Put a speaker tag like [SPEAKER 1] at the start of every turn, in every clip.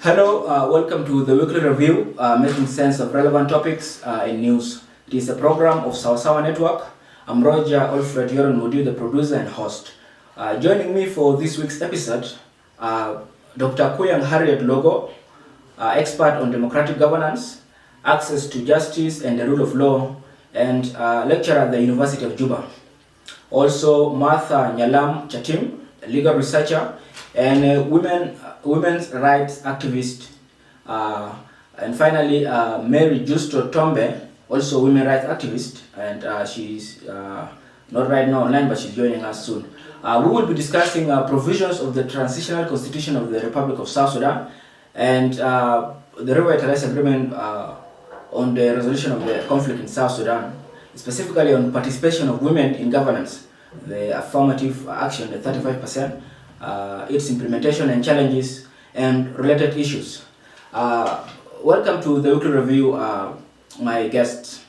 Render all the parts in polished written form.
[SPEAKER 1] Hello, welcome to the weekly review, making sense of relevant topics in news. It is a program of Sawasawa Network. I'm Roger Alfred Yoron Mudi, the producer and host. Joining me for this week's episode, Dr. Kuyang Harriet Logo, expert on democratic governance, access to justice and the rule of law, and lecturer at the University of Juba. Also, Martha Nyalam Chatim, a legal researcher, and women's rights activist. And finally, Mary Justo Tombe, also women's rights activist, and she's not right now online, but she's joining us soon. We will be discussing provisions of the Transitional Constitution of the Republic of South Sudan and the revitalized agreement on the resolution of the conflict in South Sudan, specifically on participation of women in governance, the Affirmative Action, the 35%, its implementation and challenges, and related issues. Welcome to the weekly review, my guests.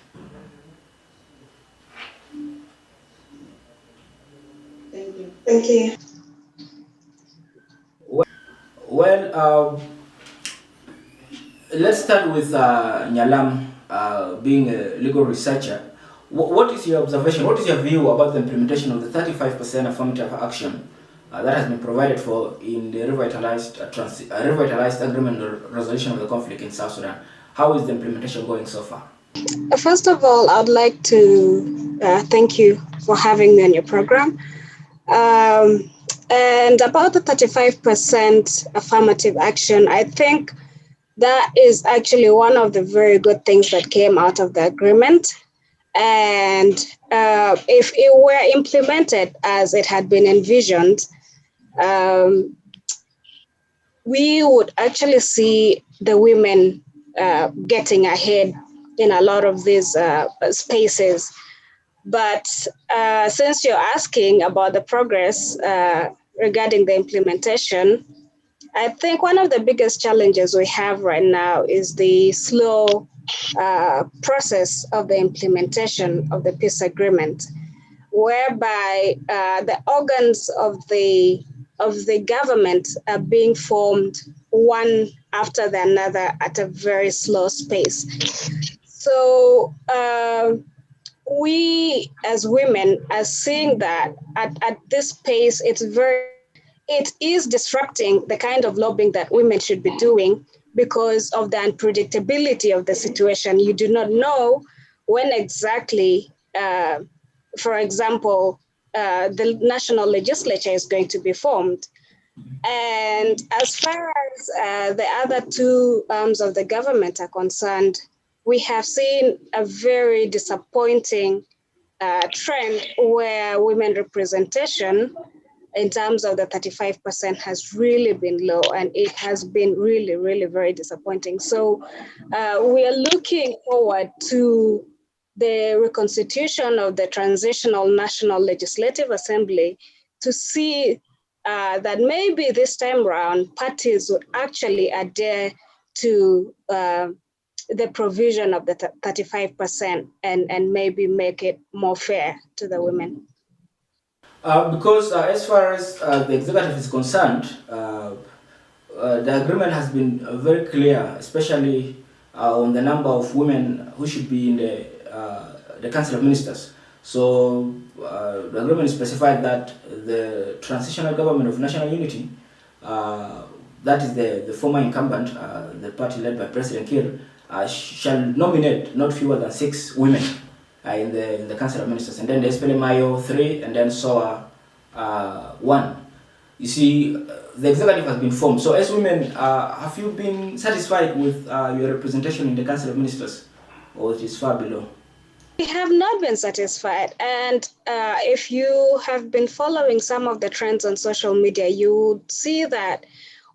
[SPEAKER 2] Thank you.
[SPEAKER 1] Well, let's start with Nyalam being a legal researcher. What is your observation? What is your view about the implementation of the 35% affirmative action that has been provided for in the revitalized agreement or resolution of the conflict in South Sudan? How is the implementation going so far?
[SPEAKER 2] First of all, I'd like to thank you for having me on your program. And about the 35% affirmative action, I think that is actually one of the very good things that came out of the agreement. And if it were implemented as it had been envisioned, we would actually see the women getting ahead in a lot of these spaces. But since you're asking about the progress regarding the implementation, I think one of the biggest challenges we have right now is the slow process of the implementation of the peace agreement, whereby the organs of the government are being formed one after the another at a very slow pace. So we as women are seeing that at this pace, it is disrupting the kind of lobbying that women should be doing because of the unpredictability of the situation. You do not know when exactly, for example, the national legislature is going to be formed. And as far as the other two arms of the government are concerned, we have seen a very disappointing trend where women representation in terms of the 35% has really been low, and it has been really, really very disappointing. So we are looking forward to the reconstitution of the Transitional National Legislative Assembly to see that maybe this time around parties would actually adhere to the provision of the 35% and maybe make it more fair to the women.
[SPEAKER 1] Because as far as the executive is concerned, the agreement has been very clear, especially on the number of women who should be in the Council of Ministers. So the agreement specified that the Transitional Government of National Unity, that is the former incumbent, the party led by President Kiir, shall nominate not fewer than 6 women in the Council of Ministers, and then the SPLMIO 3, and then SOA 1. You see, the executive has been formed. So as women, have you been satisfied with your representation in the Council of Ministers, or it is far below?
[SPEAKER 2] We have not been satisfied. And if you have been following some of the trends on social media, you would see that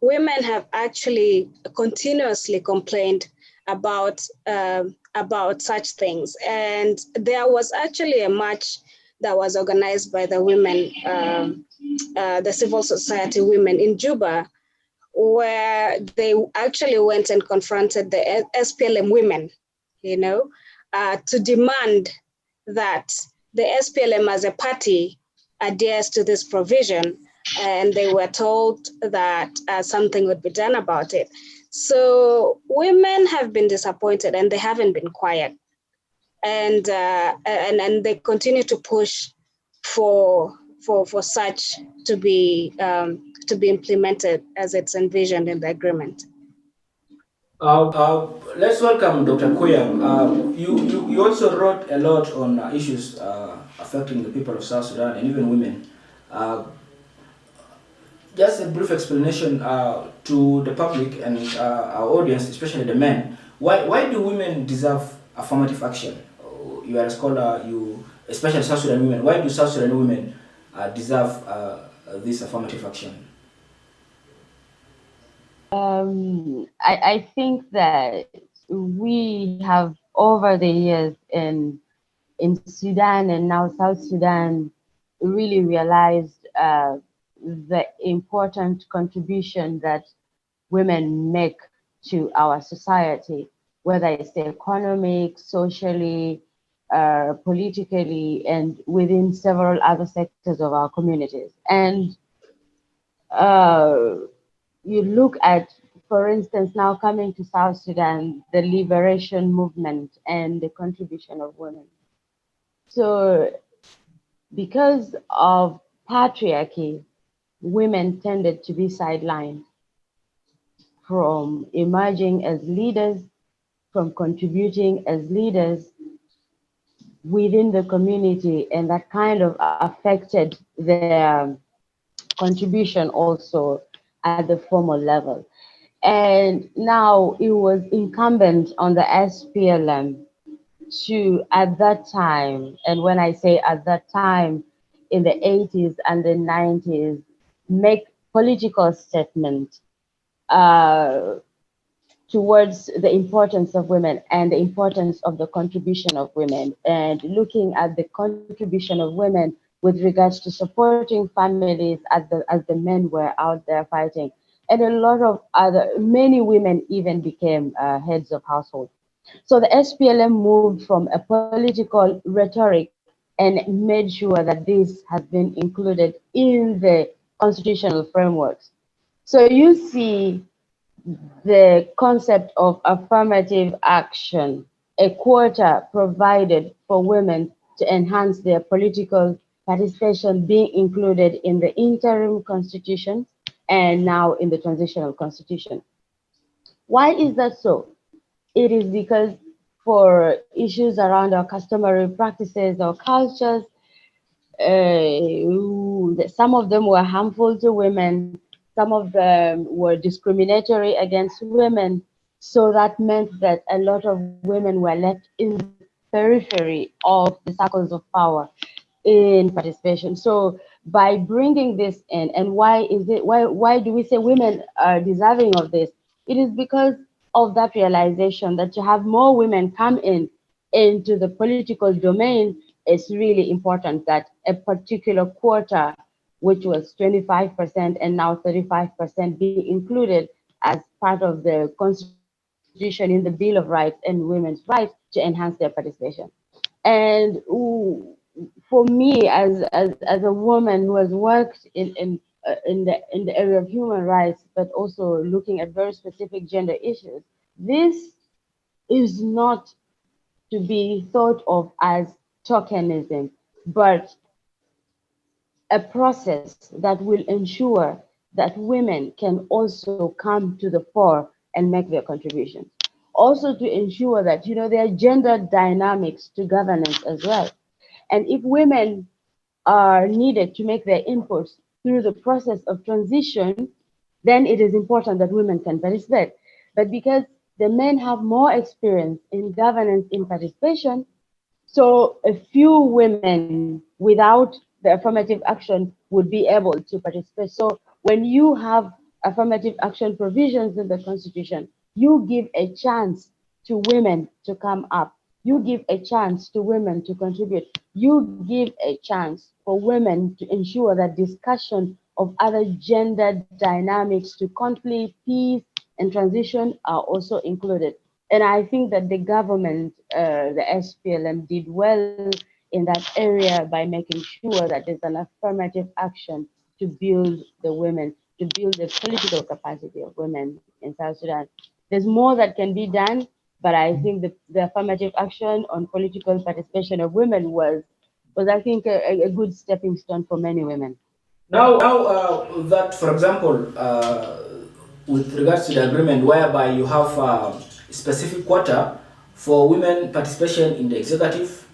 [SPEAKER 2] women have actually continuously complained about such things. And there was actually a march that was organized by the women, the civil society women in Juba, where they actually went and confronted the SPLM women, to demand that the SPLM as a party adheres to this provision. And they were told that something would be done about it. So women have been disappointed and they haven't been quiet. And they continue to push for such to be implemented as it's envisioned in the agreement.
[SPEAKER 1] Let's welcome Dr. Kuyang. You also wrote a lot on issues affecting the people of South Sudan and even women. Just a brief explanation to the public and our audience, especially the men. Why do women deserve affirmative action? You are a scholar, especially South Sudan women. Why do South Sudan women deserve this affirmative action?
[SPEAKER 3] I think that we have over the years in Sudan and now South Sudan really realized the important contribution that women make to our society, whether it's economic, socially, politically, and within several other sectors of our communities. And uh, you look at, for instance, now coming to South Sudan, the liberation movement and the contribution of women. So because of patriarchy, women tended to be sidelined from emerging as leaders, from contributing as leaders within the community, and that kind of affected their contribution also at the formal level. And now it was incumbent on the SPLM to, at that time, and when I say at that time, in the 80s and the 90s, make political statement uh, towards the importance of women and the importance of the contribution of women, and looking at the contribution of women with regards to supporting families as the men were out there fighting. And a lot of many women even became heads of household. So the SPLM moved from a political rhetoric and made sure that this has been included in the constitutional frameworks. So you see the concept of affirmative action, a quota provided for women to enhance their political participation being included in the interim constitution and now in the transitional constitution. Why is that so? It is because for issues around our customary practices or cultures, some of them were harmful to women, some of them were discriminatory against women. So that meant that a lot of women were left in the periphery of the circles of power in participation. So by bringing this in, and why do we say women are deserving of this? It is because of that realization that to have more women come into the political domain, it's really important that a particular quota, which was 25% and now 35%, be included as part of the constitution in the Bill of Rights and women's rights to enhance their participation. And for me, as a woman who has worked in the area of human rights, but also looking at very specific gender issues, this is not to be thought of as tokenism, but a process that will ensure that women can also come to the fore and make their contributions. Also to ensure that, there are gender dynamics to governance as well. And if women are needed to make their inputs through the process of transition, then it is important that women can participate. But because the men have more experience in governance in participation, so a few women without the affirmative action would be able to participate. So when you have affirmative action provisions in the Constitution, you give a chance to women to come up. You give a chance to women to contribute. You give a chance for women to ensure that discussion of other gender dynamics to conflict, peace, and transition are also included. And I think that the government, the SPLM, did well in that area by making sure that there's an affirmative action to build the women. to build the political capacity of women in South Sudan. There's more that can be done, but I think the affirmative action on political participation of women was I think a good stepping stone for many women.
[SPEAKER 1] Now, that, for example, with regards to the agreement whereby you have a specific quota for women participation in the executive,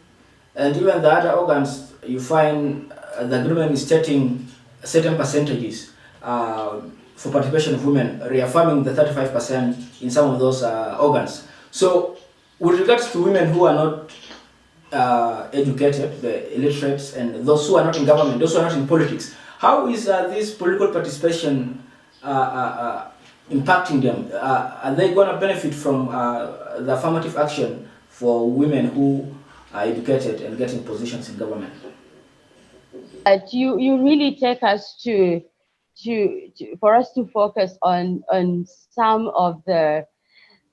[SPEAKER 1] and even the other organs, you find the agreement is setting certain percentages for participation of women, reaffirming the 35% in some of those organs. So, with regards to women who are not educated, the illiterates, and those who are not in government, those who are not in politics, how is this political participation impacting them? Are they going to benefit from the affirmative action for women who are educated and getting positions in government?
[SPEAKER 3] But you really take us to for us to focus on some of the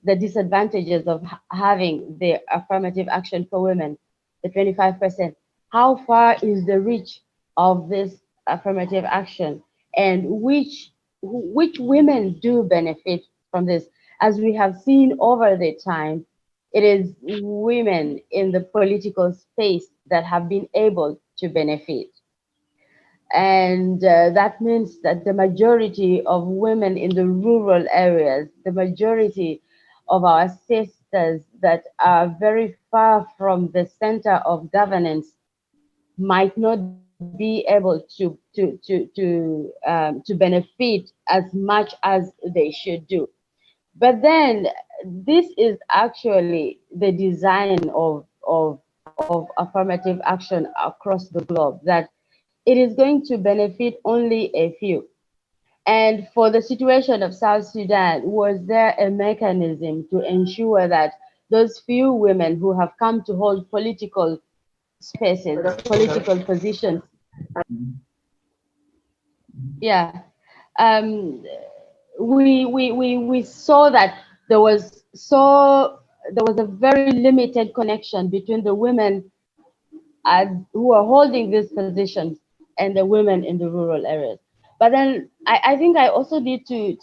[SPEAKER 3] disadvantages of having the affirmative action for women, the 25%. How far is the reach of this affirmative action, and which women do benefit from this? As we have seen over the time, it is women in the political space that have been able to benefit. And that means that the majority of women in the rural areas, the majority of our sisters that are very far from the center of governance, might not be able to benefit as much as they should do. But then this is actually the design of affirmative action across the globe, that it is going to benefit only a few. And for the situation of South Sudan, was there a mechanism to ensure that those few women who have come to hold political spaces, political positions, yeah, um, we saw that there was a very limited connection between the women who are holding these positions and the women in the rural areas. But then I think I also need to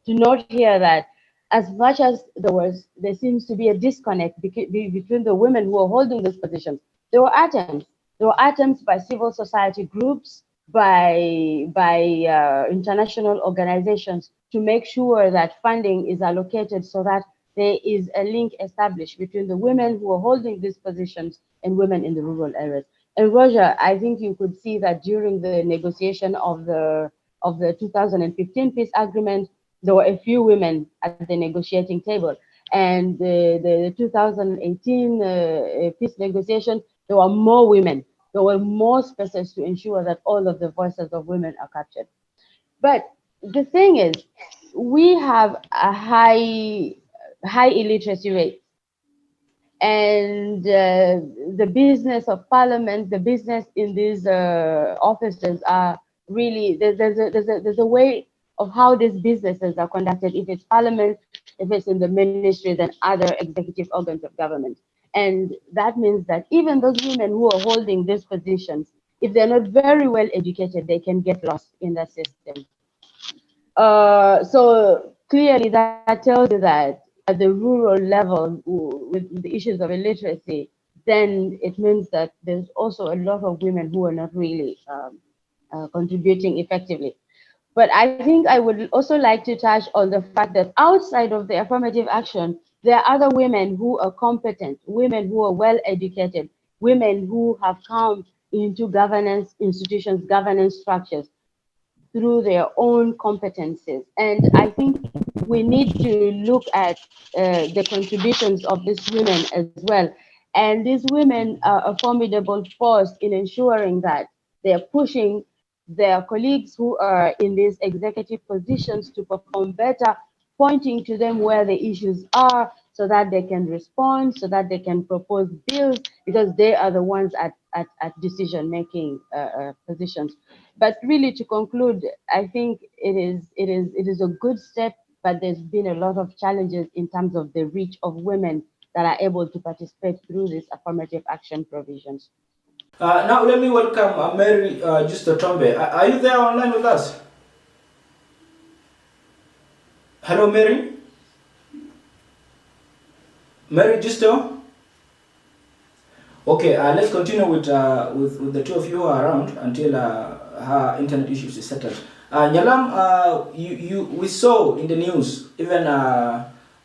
[SPEAKER 3] note here that as much as there seems to be a disconnect between the women who are holding these positions, there were attempts. There were attempts by civil society groups, by international organizations to make sure that funding is allocated so that there is a link established between the women who are holding these positions and women in the rural areas. And Roger, I think you could see that during the negotiation of the 2015 peace agreement, there were a few women at the negotiating table. And the 2018 peace negotiation, there were more women. There were more spaces to ensure that all of the voices of women are captured. But the thing is, we have a high illiteracy rate, and the business of parliament, the business in these offices are really there's a way of how these businesses are conducted. If it's parliament, if it's in the ministry, then other executive organs of government, and that means that even those women who are holding these positions, if they're not very well educated, they can get lost in that system. So clearly that tells you that at the rural level with the issues of illiteracy, then it means that there's also a lot of women who are not really contributing effectively. But I think I would also like to touch on the fact that outside of the affirmative action, there are other women who are competent, women who are well educated, women who have come into governance institutions, governance structures through their own competencies. And I think we need to look at the contributions of these women as well. And these women are a formidable force in ensuring that they're pushing their colleagues who are in these executive positions to perform better, pointing to them where the issues are so that they can respond, so that they can propose bills, because they are the ones at decision-making positions. But really, to conclude, I think it is a good step, but there's been a lot of challenges in terms of the reach of women that are able to participate through these affirmative action provisions.
[SPEAKER 1] Now let me welcome Mary Justo Tombe. Are you there online with us? Hello, Mary. Mary Justo. Okay, let's continue with the two of you who are around until her internet issues is settled. Nyalam, we saw in the news, even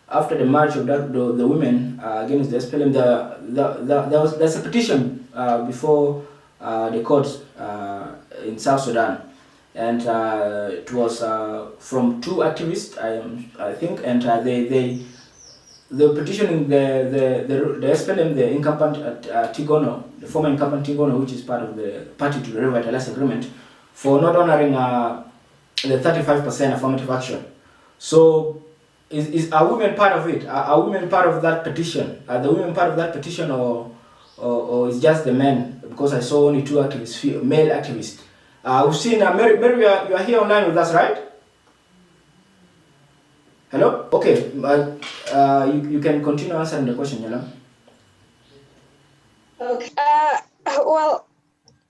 [SPEAKER 1] after the march of the women against the SPLM, there's a petition before the courts in South Sudan, and it was from two activists, I think, and they petitioning the SPLM, the incumbent Tigono, the former incumbent Tigono, which is part of the party to the Revitalize Agreement, for not honoring the 35% affirmative action. So, are women part of it? Are women part of that petition? Are the women part of that petition, or is just the men? Because I saw only two activists, male activists. We've seen Mary, you are here online with us, right? Hello? Okay, you can continue answering the question, Nyalam.
[SPEAKER 2] Okay. Well,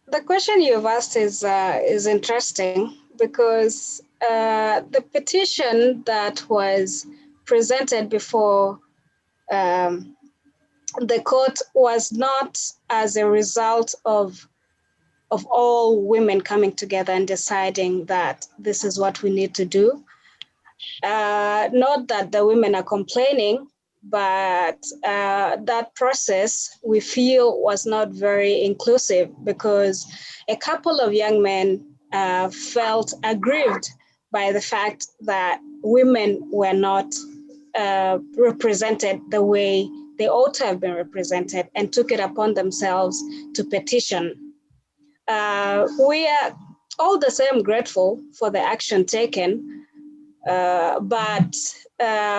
[SPEAKER 2] the question you've asked is interesting because the petition that was presented before the court was not as a result of all women coming together and deciding that this is what we need to do. Not that the women are complaining, but that process we feel was not very inclusive because a couple of young men felt aggrieved by the fact that women were not represented the way they ought to have been represented and took it upon themselves to petition. We are all the same grateful for the action taken, but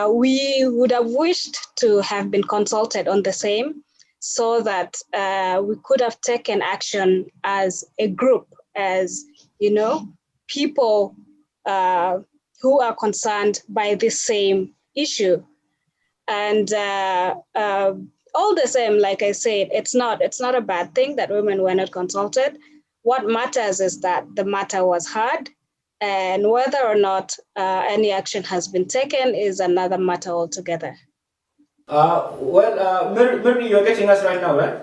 [SPEAKER 2] we would have wished to have been consulted on the same so that we could have taken action as a group, as, you know, people who are concerned by this same issue. And all the same, like I said, it's not a bad thing that women were not consulted. What matters is that the matter was heard, and whether or not any action has been taken is another matter altogether.
[SPEAKER 1] Mary, you're getting us right now, right?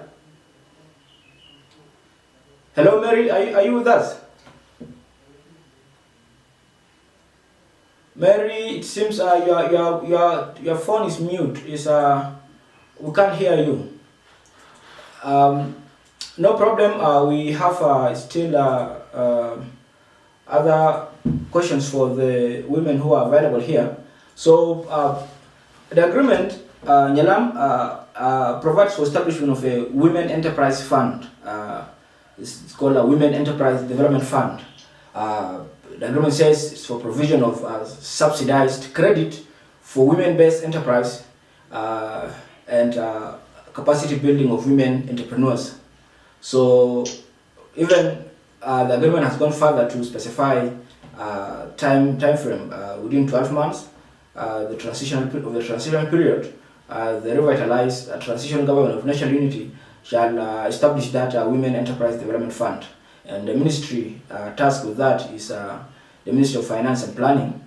[SPEAKER 1] Hello, Mary, are you with us? Mary, it seems your phone is mute. We can't hear you. No problem. We have still other questions for the women who are available here. So the agreement, Nyalam, provides for establishment of a Women Enterprise Fund. It's called a Women Enterprise Development Fund. The agreement says it's for provision of subsidized credit for women-based enterprise and capacity building of women entrepreneurs. So even the agreement has gone further to specify time frame within 12 months. The transition period, the revitalized transitional government of national unity shall establish that Women Enterprise Development Fund. And the ministry tasked with that is the Ministry of Finance and Planning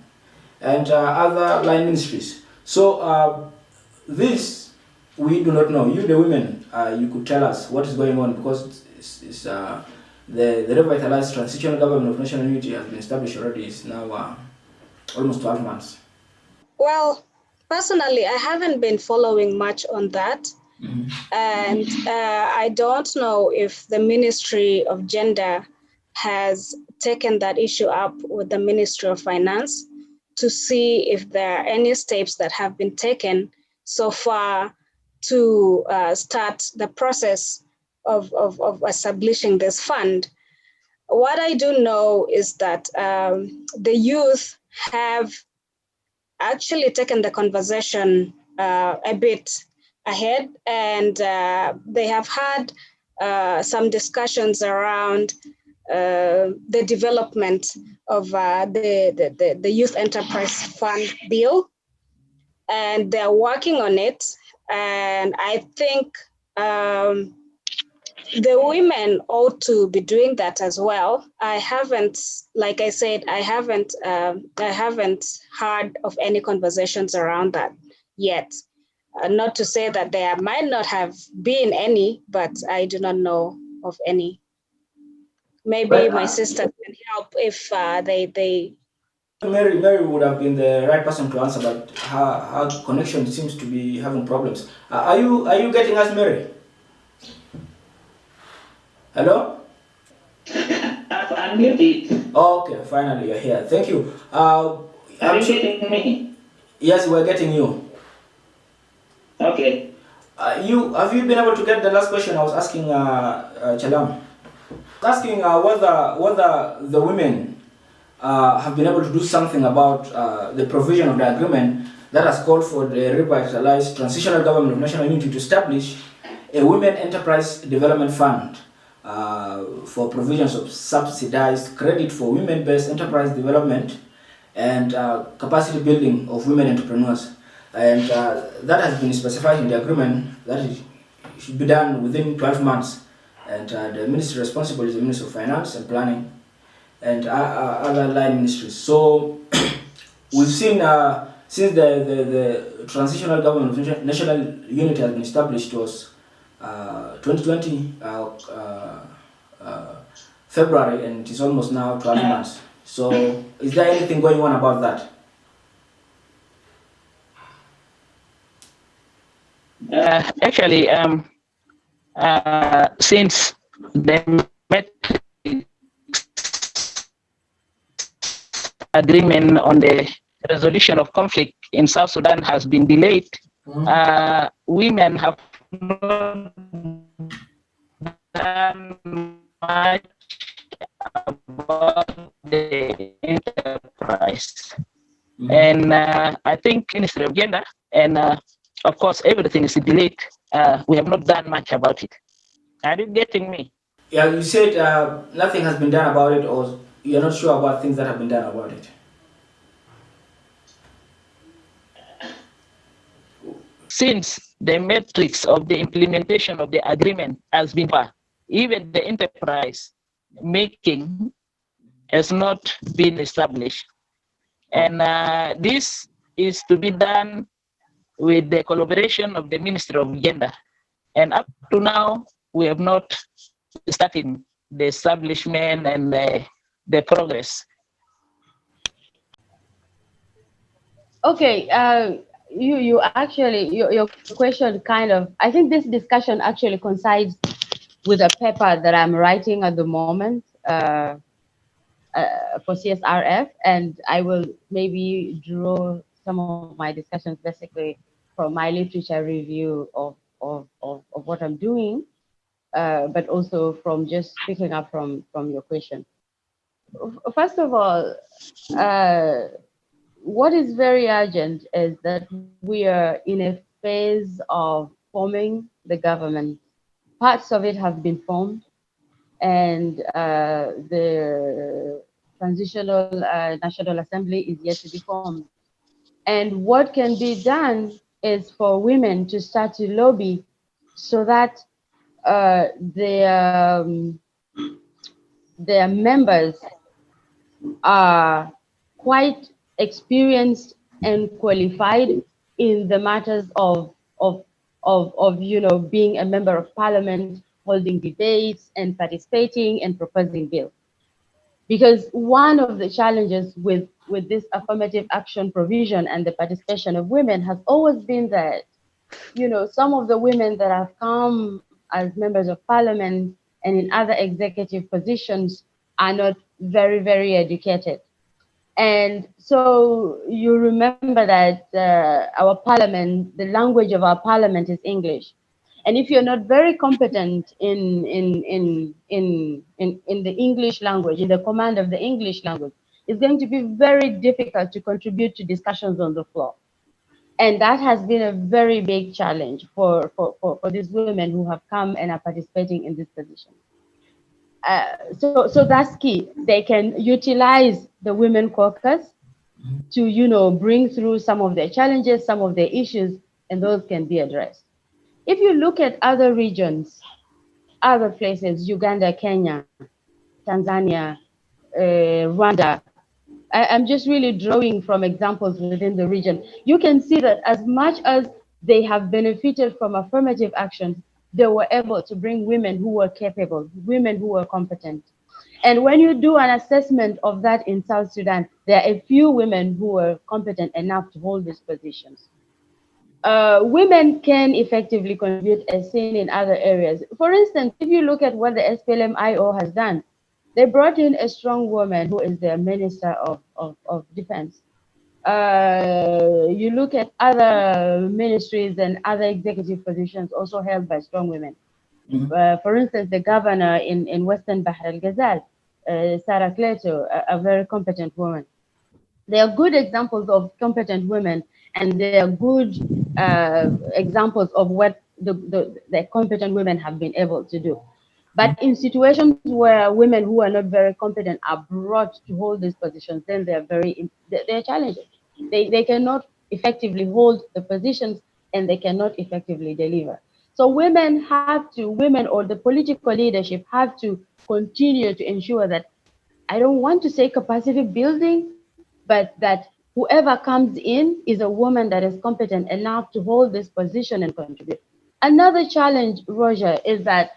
[SPEAKER 1] and other line ministries. So this, we do not know. You, the women, you could tell us what is going on, because it's the revitalized transitional government of national unity has been established already. It's now almost 12 months.
[SPEAKER 2] Well, personally, I haven't been following much on that. Mm-hmm. And I don't know if the Ministry of Gender has taken that issue up with the Ministry of Finance to see if there are any steps that have been taken so far to start the process of establishing this fund. What I do know is that the youth have actually taken the conversation a bit ahead, and they have had some discussions around the development of the Youth Enterprise Fund bill, and they're working on it. And I think the women ought to be doing that as well. I haven't, like I said, I haven't heard of any conversations around that yet. Not to say that there might not have been any, but I do not know of any. Maybe my sister can help if they.
[SPEAKER 1] Mary would have been the right person to answer, but her connection seems to be having problems. Are you getting us, Mary? Hello?
[SPEAKER 4] I've unmuted.
[SPEAKER 1] Okay, finally you're here. Thank you.
[SPEAKER 4] Are you getting me?
[SPEAKER 1] Yes, we're getting you.
[SPEAKER 4] Okay.
[SPEAKER 1] Have you been able to get the last question I was asking Nyalam? Asking whether the women have been able to do something about the provision of the agreement that has called for the revitalized transitional government of national unity to establish a women enterprise development fund for provisions of subsidized credit for women-based enterprise development and capacity building of women entrepreneurs. And that has been specified in the agreement that it should be done within 12 months. And the ministry responsible is the Ministry of Finance and Planning and other line ministries. So we've seen since the transitional government of national unity has been established was 2020 February, and it is almost now 12 months. So is there anything going on about that?
[SPEAKER 4] Actually, since the agreement on the resolution of conflict in South Sudan has been delayed, women have not done much about the enterprise. And I think Ministry of Gender and of course everything is delayed. We have not done much about it. Are you getting me?
[SPEAKER 1] Yeah, you said nothing has been done about it, or you're not sure about things that have been done about it.
[SPEAKER 4] Since the metrics of the implementation of the agreement has been far, even the enterprise making has not been established. And this is to be done with the collaboration of the Ministry of Gender. And up to now, we have not started the establishment and the progress.
[SPEAKER 3] Okay, you actually, your question kind of, I think this discussion actually coincides with a paper that I'm writing at the moment for CSRF, and I will maybe draw some of my discussions basically from my literature review of what I'm doing, but also from just picking up from your question. First of all, what is very urgent is that we are in a phase of forming the government. Parts of it have been formed, and the Transitional National Assembly is yet to be formed. And what can be done is for women to start to lobby so that their members are quite experienced and qualified in the matters of being a member of parliament, holding debates and participating and proposing bills. Because one of the challenges with this affirmative action provision and the participation of women has always been that, some of the women that have come as members of parliament and in other executive positions are not very, very educated. And so you remember that our parliament, the language of our parliament is English. And if you're not very competent in the English language, in the command of the English language, it's going to be very difficult to contribute to discussions on the floor. And that has been a very big challenge for these women who have come and are participating in this position. So that's key. They can utilize the women caucus to, bring through some of their challenges, some of their issues, and those can be addressed. If you look at other regions, other places, Uganda, Kenya, Tanzania, Rwanda. I'm just really drawing from examples within the region. You can see that as much as they have benefited from affirmative action, they were able to bring women who were capable, women who were competent. And when you do an assessment of that in South Sudan, there are a few women who were competent enough to hold these positions. Women can effectively contribute as seen in other areas. For instance, if you look at what the SPLM-IO has done, they brought in a strong woman who is the Minister of Defense. You look at other ministries and other executive positions also held by strong women. For instance, the governor in Western Bahr el-Ghazal, Sarah Cleto, a very competent woman. They are good examples of competent women, and they are good examples of what the competent women have been able to do. But in situations where women who are not very competent are brought to hold these positions, then they're challenging. They cannot effectively hold the positions, and they cannot effectively deliver. So women or the political leadership have to continue to ensure that, I don't want to say capacity building, but that whoever comes in is a woman that is competent enough to hold this position and contribute. Another challenge, Roger, is that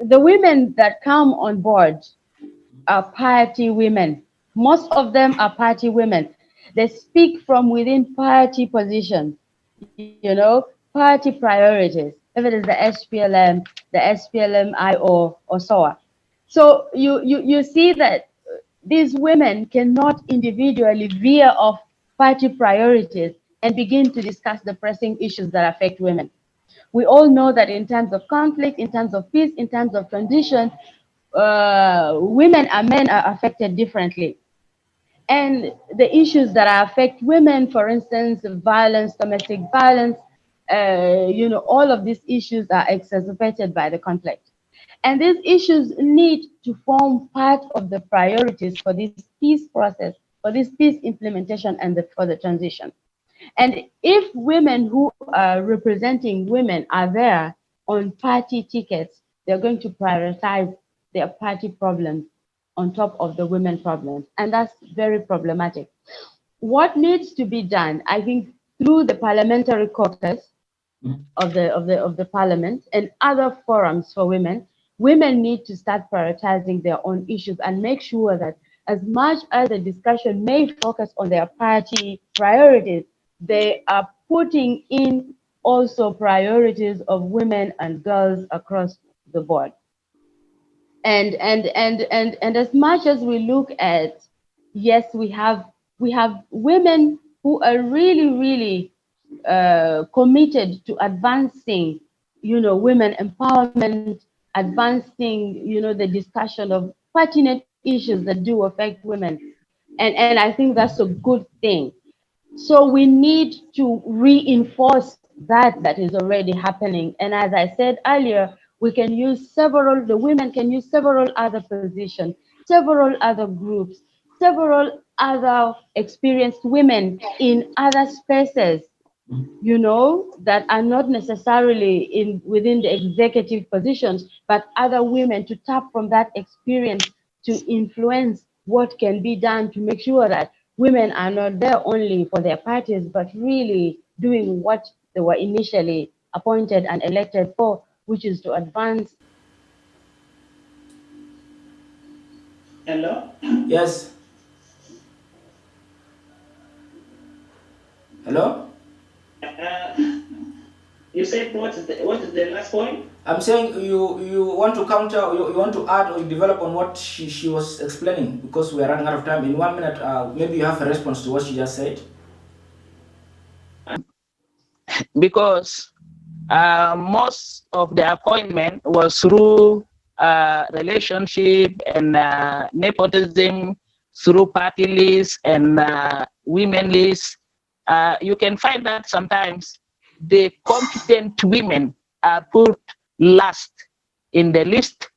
[SPEAKER 3] the women that come on board are party women. Most of them are party women. They speak from within party positions, party priorities, if it is the SPLM, the SPLM-IO, or SOA. So you see that these women cannot individually veer off party priorities and begin to discuss the pressing issues that affect women. We all know that in terms of conflict, in terms of peace, in terms of transition, women and men are affected differently. And the issues that affect women, for instance, violence, domestic violence, all of these issues are exacerbated by the conflict. And these issues need to form part of the priorities for this peace process, for this peace implementation and for the transition. And if women who are representing women are there on party tickets, they're going to prioritize their party problems on top of the women problems. And that's very problematic. What needs to be done, I think, through the parliamentary caucus of the parliament and other forums for women, women need to start prioritizing their own issues and make sure that as much as the discussion may focus on their party priorities, they are putting in also priorities of women and girls across the board. And as much as we look at, yes, we have women who are really committed to advancing, women empowerment, advancing, the discussion of pertinent issues that do affect women. And I think that's a good thing. So we need to reinforce that is already happening. And as I said earlier, the women can use several other positions, several other groups, several other experienced women in other spaces, that are not necessarily within the executive positions, but other women to tap from that experience to influence what can be done to make sure that women are not there only for their parties, but really doing what they were initially appointed and elected for, which is to advance.
[SPEAKER 1] Hello? Yes. Hello?
[SPEAKER 4] You said what is the last point?
[SPEAKER 1] I'm saying you want to counter, you want to add or develop on what she was explaining, because we are running out of time. In 1 minute, maybe you have a response to what she just said.
[SPEAKER 4] Because most of the appointment was through relationship and nepotism, through party lists and women lists. You can find that sometimes the competent women are put last in the list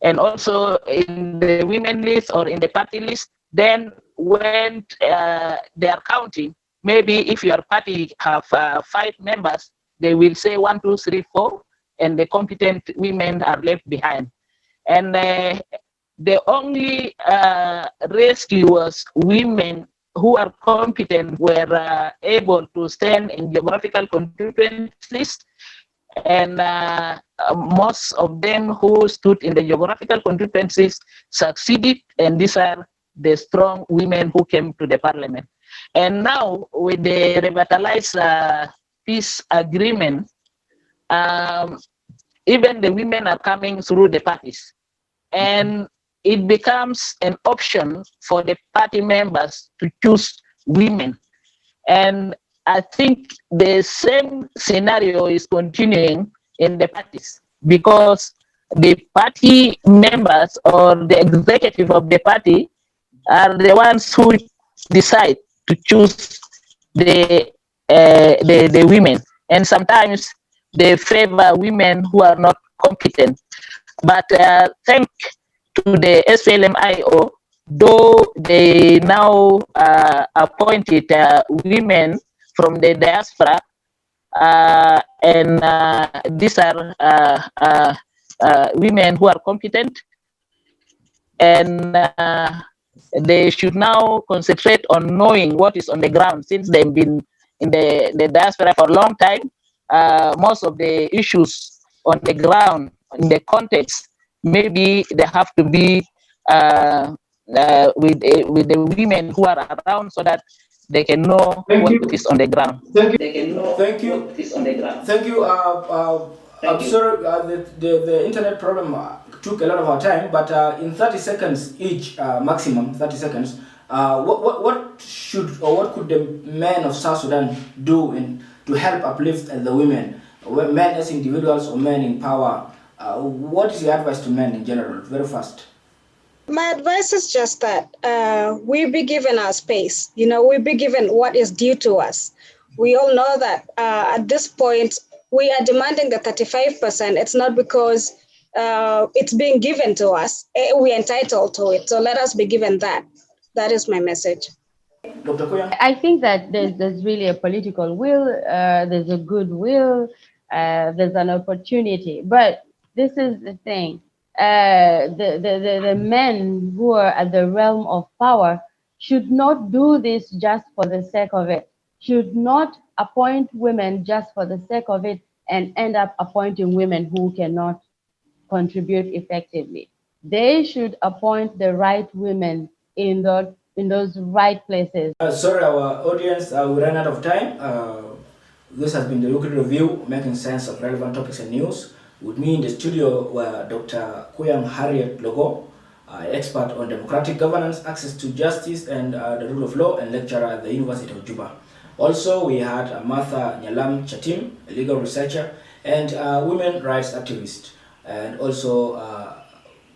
[SPEAKER 4] and also in the women list or in the party list. Then when they are counting, maybe if your party have 5 members, they will say 1, 2, 3, 4. and the competent women are left behind. And the only rescuers, women who are competent, were able to stand in geographical constituencies, and most of them who stood in the geographical constituencies succeeded, and these are the strong women who came to the parliament. And now with the revitalized peace agreement, even the women are coming through the parties, and it becomes an option for the party members to choose women. And I think the same scenario is continuing in the parties, because the party members or the executive of the party are the ones who decide to choose the women, and sometimes they favor women who are not competent. But thanks to the SPLM-IO, though they now appointed women from the diaspora, and these are women who are competent, and they should now concentrate on knowing what is on the ground, since they've been in the diaspora for a long time. Most of the issues on the ground, in the context, maybe they have to be with the women who are around, so that they can know what is on the ground.
[SPEAKER 1] Thank you. Thank you. I'm sorry, the internet problem took a lot of our time, but in 30 seconds each, maximum 30 seconds, what should or what could the men of South Sudan do to help uplift the women, men as individuals or men in power? What is your advice to men in general? Very fast.
[SPEAKER 2] My advice is just that we be given our space. We be given what is due to us. We all know that at this point, we are demanding the 35%. It's not because it's being given to us. We're entitled to it. So let us be given that. That is my message.
[SPEAKER 1] Dr. Kuyang?
[SPEAKER 3] I think that there's really a political will, there's a goodwill, there's an opportunity. But this is the thing. The men who are at the realm of power should not do this just for the sake of it, should not appoint women just for the sake of it and end up appointing women who cannot contribute effectively. They should appoint the right women in those right places.
[SPEAKER 1] Sorry, our audience, we ran out of time. This has been the Weekly Review, making sense of relevant topics and news. With me in the studio were Dr. Kuyang Harriet Logo, expert on democratic governance, access to justice and the rule of law, and lecturer at the University of Juba. Also, we had Martha Nyalam Chatim, a legal researcher and women rights activist, and also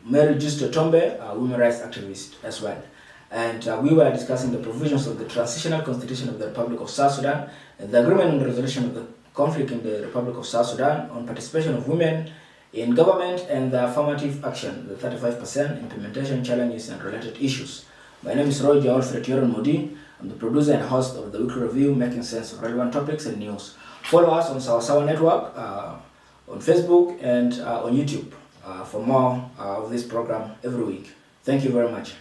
[SPEAKER 1] Mary Justo Tombe, a women rights activist as well. And we were discussing the provisions of the Transitional Constitution of the Republic of South Sudan and the agreement on the resolution of the conflict in the Republic of South Sudan on participation of women in government and the affirmative action, the 35% implementation challenges and related issues. My name is Alfred Yoron. I'm the producer and host of the Weekly Review, making sense of relevant topics and news. Follow us on Sawa Network, on Facebook and on YouTube for more of this program every week. Thank you very much.